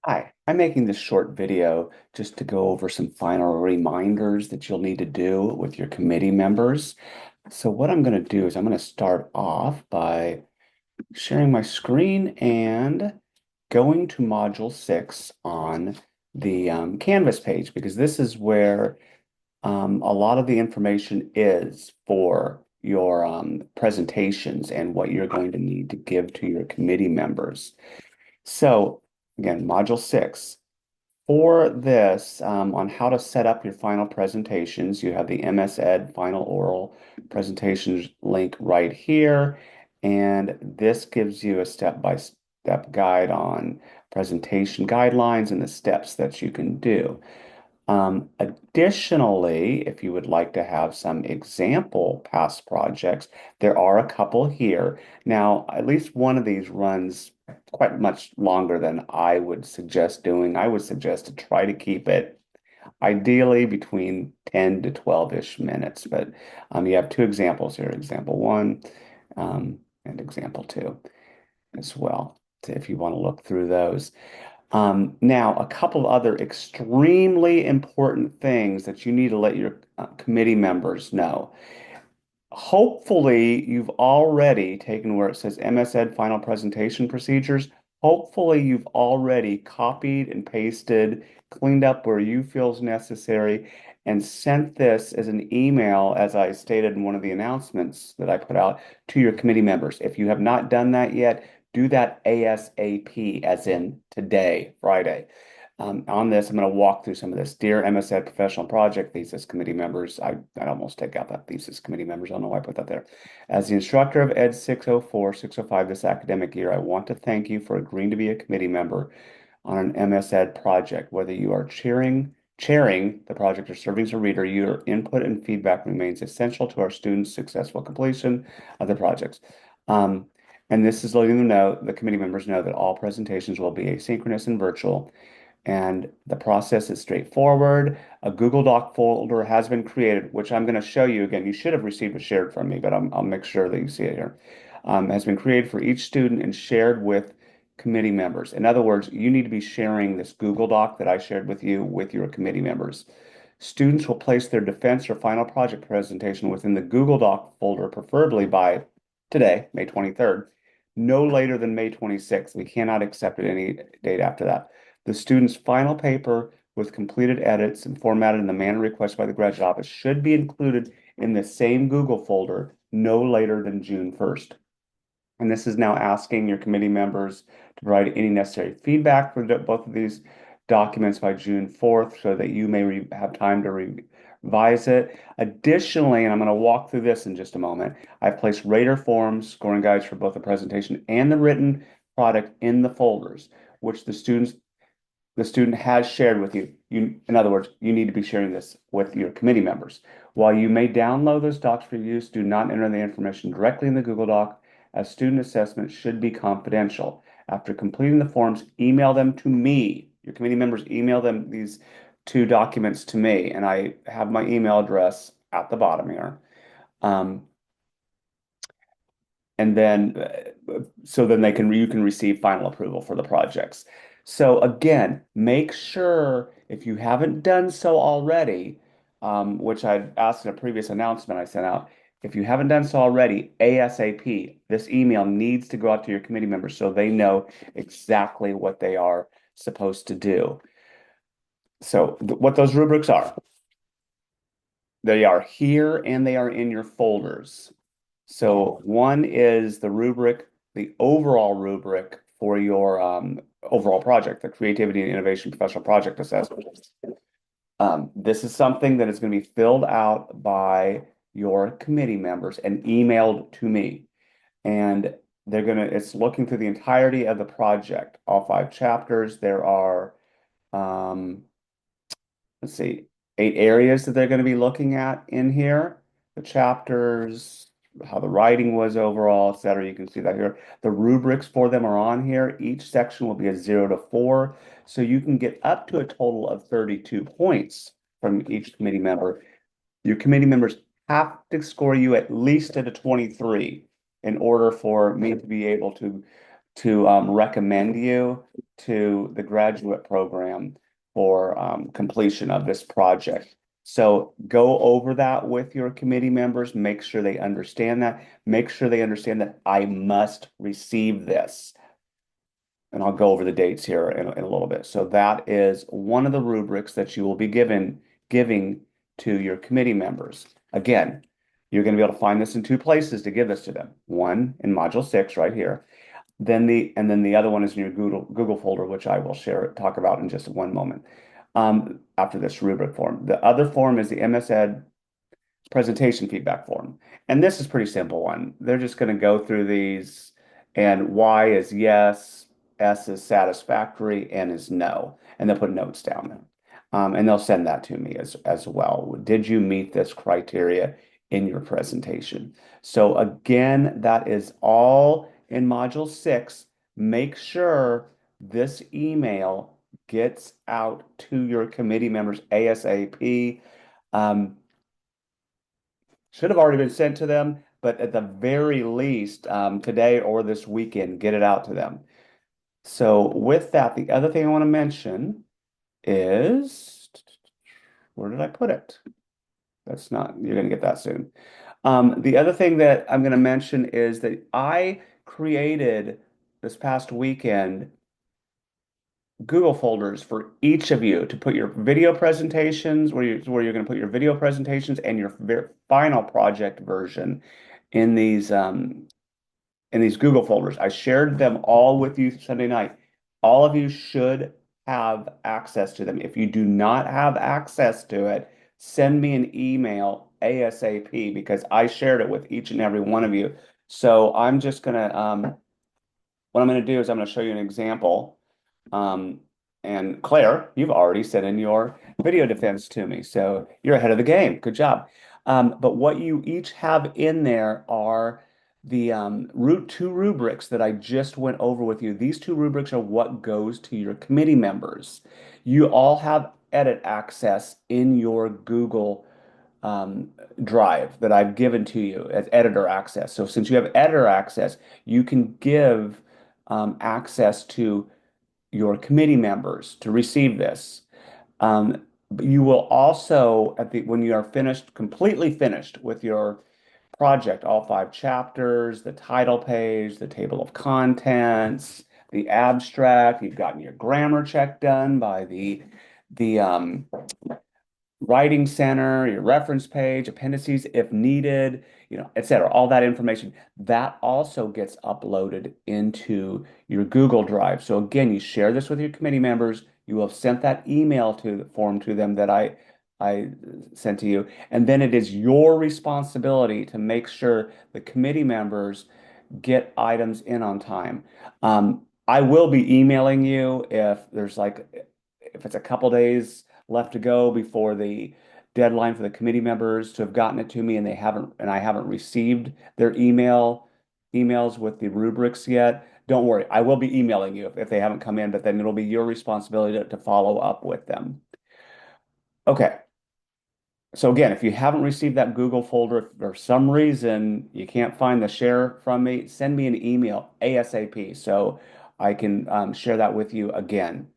Hi, I'm making this short video just to go over some final reminders that you'll need to do with your committee members. So what I'm going to do is I'm going to start off by sharing my screen and going to Module 6 on the Canvas page, because this is where a lot of the information is for your presentations and what you're going to need to give to your committee members. So again, Module 6. For this, on how to set up your final presentations, you have the MS Ed Final Oral Presentations link right here. And this gives you a step-by-step guide on presentation guidelines and the steps that you can do. Additionally, if you would like to have some example past projects, there are a couple here. Now, at least one of these runs quite much longer than I would suggest doing. I would suggest to try to keep it ideally between 10 to 12-ish minutes. But you have two examples here, example one and example two as well, if you want to look through those. Now, a couple of other extremely important things that you need to let your committee members know. Hopefully, you've already taken where it says MS Ed Final Presentation Procedures. Hopefully, you've already copied and pasted, cleaned up where you feel is necessary, and sent this as an email, as I stated in one of the announcements that I put out to your committee members. If you have not done that yet, do that ASAP, as in today, Friday. On this, I'm going to walk through some of this. Dear MSED Professional Project Thesis Committee members, I'd almost take out that thesis committee members. I don't know why I put that there. As the instructor of Ed 604, 605 this academic year, I want to thank you for agreeing to be a committee member on an MSED project. Whether you are chairing the project or serving as a reader, your input and feedback remains essential to our students' successful completion of the projects. Um, and this is letting them know, the committee members know that all presentations will be asynchronous and virtual. And the process is straightforward. A Google Doc folder has been created, which I'm going to show you again. You should have received a shared from me, but I'll make sure that you see it here. Has been created for each student and shared with committee members. In other words, you need to be sharing this Google Doc that I shared with you with your committee members. Students will place their defense or final project presentation within the Google Doc folder, preferably by today, May 23rd, no later than May 26th. We cannot accept it any date after that. The student's final paper with completed edits and formatted in the manner requested by the graduate office should be included in the same Google folder no later than June 1st. And this is now asking your committee members to provide any necessary feedback for both of these documents by June 4th so that you may have time to revise it. Additionally, and I'm going to walk through this in just a moment, I've placed rater forms, scoring guides for both the presentation and the written product in the folders, which the student has shared with you. In other words, you need to be sharing this with your committee members. While you may download those docs for use, do not enter the information directly in the Google Doc, as student assessment should be confidential. After completing the forms, email them to me. Your committee members email them these two documents to me, and I have my email address at the bottom here. And then so then you can receive final approval for the projects. So again, make sure if you haven't done so already, which I asked in a previous announcement I sent out, if you haven't done so already, ASAP, this email needs to go out to your committee members so they know exactly what they are supposed to do. So what those rubrics are, they are here and they are in your folders. So one is the rubric, the overall rubric for your overall project, the Creativity and Innovation Professional Project Assessment. This is something that is going to be filled out by your committee members and emailed to me. And it's looking through the entirety of the project, all 5 chapters. There are, let's see, 8 areas that they're going to be looking at in here. The chapters, how the writing was overall, etc. You can see that here. The rubrics for them are on here. Each section will be a 0 to 4. So you can get up to a total of 32 points from each committee member. Your committee members have to score you at least at a 23 in order for me to be able to recommend you. to the graduate program for completion of this project. So go over that with your committee members. Make sure they understand that. Make sure they understand that I must receive this. And I'll go over the dates here in a little bit. So that is one of the rubrics that you will be giving to your committee members. Again, you're going to be able to find this in two places to give this to them. One in module 6 right here. Then the other one is in your Google folder, which I will talk about in just one moment. After this rubric form. The other form is the MS Ed presentation feedback form. And this is pretty simple one. They're just going to go through these, and Y is yes, S is satisfactory, N is no. And they'll put notes down there. And they'll send that to me as well. Did you meet this criteria in your presentation? So again, that is all in module 6. Make sure this email gets out to your committee members ASAP. Should have already been sent to them, but at the very least, today or this weekend, get it out to them. So with that, the other thing I want to mention is, where did I put it? That's not, you're going to get that soon. The other thing that I'm going to mention is that I created this past weekend Google folders for each of you to put your video presentations, where you're going to put your video presentations and your final project version in these Google folders. I shared them all with you Sunday night. All of you should have access to them. If you do not have access to it, send me an email ASAP because I shared it with each and every one of you. So I'm just gonna what I'm gonna do is I'm gonna show you an example. Um, and Claire, you've already sent in your video defense to me, so you're ahead of the game. Good job. But what you each have in there are the two rubrics that I just went over with you. These two rubrics are what goes to your committee members. You all have edit access in your Google Drive that I've given to you as editor access. So since you have editor access, you can give access to your committee members to receive this. But you will also, when you are finished, completely finished with your project, all 5 chapters, the title page, the table of contents, the abstract, you've gotten your grammar check done by the writing center, your reference page, appendices if needed, etc. All that information that also gets uploaded into your Google Drive. So again, you share this with your committee members. You will have sent that email to the form to them that I sent to you, and then it is your responsibility to make sure the committee members get items in on time. I will be emailing you if it's a couple days left to go before the deadline for the committee members to have gotten it to me and I haven't received their emails with the rubrics yet. Don't worry, I will be emailing you if they haven't come in, but then it'll be your responsibility to follow up with them. Okay. So again, if you haven't received that Google folder, if for some reason you can't find the share from me, send me an email ASAP so I can share that with you again.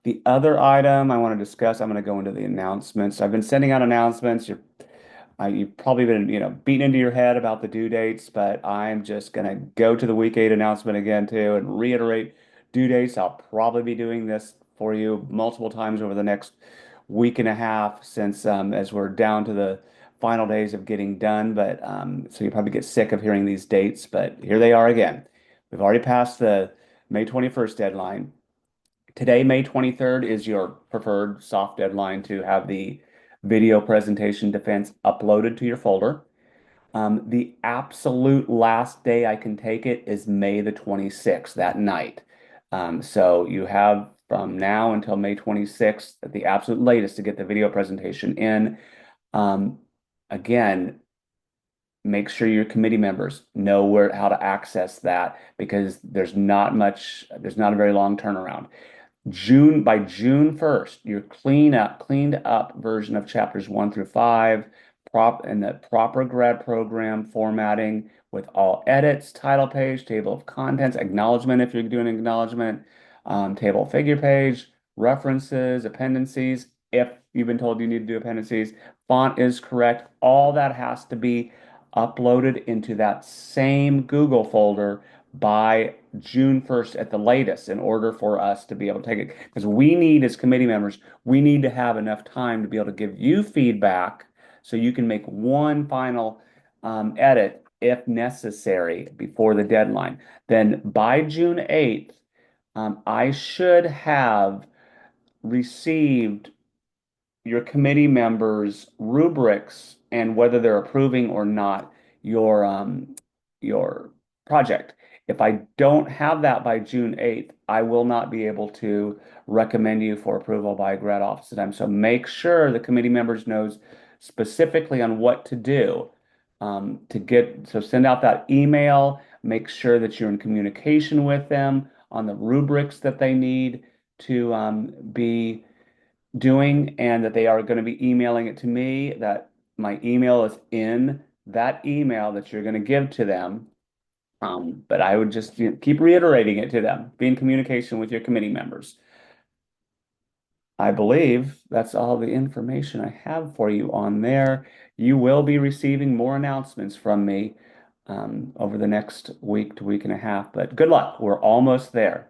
The other item I want to discuss, I'm going to go into the announcements. I've been sending out announcements. You've probably been, beaten into your head about the due dates, but I'm just going to go to the week 8 announcement again too and reiterate due dates. I'll probably be doing this for you multiple times over the next week and a half since as we're down to the final days of getting done. But so you probably get sick of hearing these dates, but here they are again. We've already passed the May 21st deadline. Today, May 23rd, is your preferred soft deadline to have the video presentation defense uploaded to your folder. The absolute last day I can take it is May the 26th, that night. So you have from now until May 26th at the absolute latest to get the video presentation in. Um, Again, make sure your committee members know how to access that because there's not a very long turnaround. By June 1st, your cleaned up version of chapters 1 through 5, and the proper grad program formatting with all edits, title page, table of contents, acknowledgement if you're doing acknowledgement, table figure page, references, appendices, if you've been told you need to do appendices, font is correct. All that has to be uploaded into that same Google folder by June 1st at the latest in order for us to be able to take it. Because we need, as committee members, we need to have enough time to be able to give you feedback so you can make one final edit if necessary before the deadline. Then by June 8th, I should have received your committee members' rubrics and whether they're approving or not your project. If I don't have that by June 8th, I will not be able to recommend you for approval by grad office time. So make sure the committee members knows specifically on what to do so send out that email, make sure that you're in communication with them on the rubrics that they need to be doing and that they are going to be emailing it to me, that my email is in that email that you're going to give to them. But I would just keep reiterating it to them. Be in communication with your committee members. I believe that's all the information I have for you on there. You will be receiving more announcements from me over the next week to week and a half, but good luck. We're almost there.